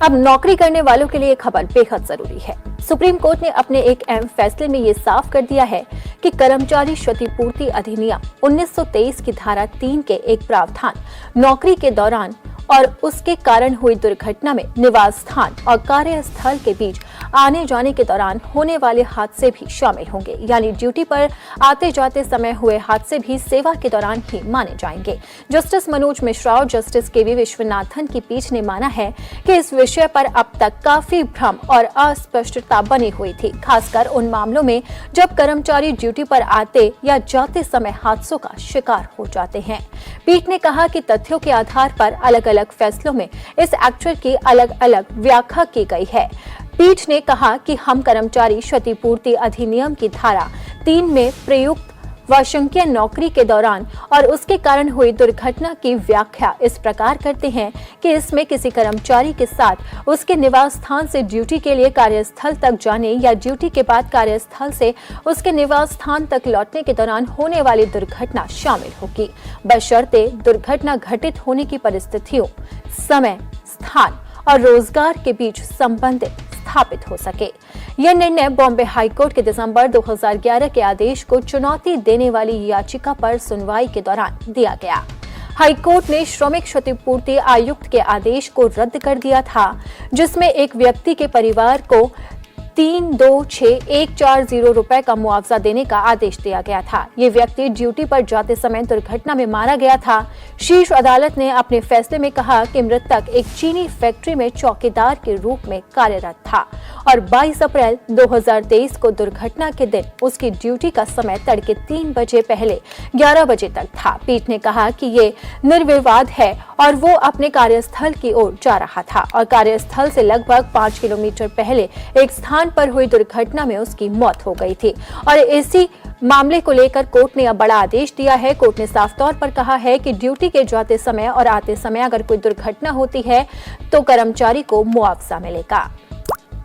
अब नौकरी करने वालों के लिए ये खबर बेहद जरूरी है। सुप्रीम कोर्ट ने अपने एक अहम फैसले में ये साफ कर दिया है कि कर्मचारी क्षतिपूर्ति अधिनियम 1923 की धारा 3 के एक प्रावधान नौकरी के दौरान और उसके कारण हुई दुर्घटना में निवास स्थान और कार्यस्थल के बीच आने जाने के दौरान होने वाले हादसे भी शामिल होंगे। यानी ड्यूटी पर आते जाते समय हुए हादसे भी सेवा के दौरान ही माने जाएंगे। जस्टिस मनोज मिश्रा और जस्टिस केवी विश्वनाथन की पीठ ने माना है कि इस विषय पर अब तक काफी भ्रम और अस्पष्टता बनी हुई थी, खासकर उन मामलों में जब कर्मचारी ड्यूटी पर आते या जाते समय हादसों का शिकार हो जाते हैं। पीठ ने कहा कि तथ्यों के आधार पर अलग अलग फैसलों में इस एक्ट की अलग अलग व्याख्या की गई है। पीठ ने कहा कि हम कर्मचारी क्षतिपूर्ति अधिनियम की धारा 3 में प्रयुक्त वार्षिकीय नौकरी के दौरान और उसके कारण हुई दुर्घटना की व्याख्या इस प्रकार करते हैं कि इसमें किसी कर्मचारी के साथ उसके निवास स्थान से ड्यूटी के लिए कार्यस्थल तक जाने या ड्यूटी के बाद कार्यस्थल से उसके निवास स्थान तक लौटने के दौरान होने वाली दुर्घटना शामिल होगी, बशर्ते दुर्घटना घटित होने की परिस्थितियों, समय, स्थान और रोजगार के बीच संबंध स्थापित हो सके। यह निर्णय बॉम्बे हाईकोर्ट के दिसंबर 2011 के आदेश को चुनौती देने वाली याचिका पर सुनवाई के दौरान दिया गया। हाईकोर्ट ने श्रमिक क्षतिपूर्ति आयुक्त के आदेश को रद्द कर दिया था, जिसमें एक व्यक्ति के परिवार को 326,140 रुपए का मुआवजा देने का आदेश दिया गया था। ये व्यक्ति ड्यूटी पर जाते समय दुर्घटना में मारा गया था। शीर्ष अदालत ने अपने फैसले में कहा कि मृतक एक चीनी फैक्ट्री में चौकीदार के रूप में कार्यरत था और 22 अप्रैल 2023 को दुर्घटना के दिन उसकी ड्यूटी का समय तड़के 3 बजे पहले 11 बजे तक था। पीठ ने कहा कि ये निर्विवाद है और वो अपने कार्यस्थल की ओर जा रहा था और कार्यस्थल से लगभग 5 किलोमीटर पहले एक स्थान पर हुई दुर्घटना में उसकी मौत हो गई थी और इसी मामले को लेकर कोर्ट ने अब बड़ा आदेश दिया है। कोर्ट ने साफ तौर पर कहा है कि ड्यूटी के जाते समय और आते समय अगर कोई दुर्घटना होती है तो कर्मचारी को मुआवजा मिलेगा।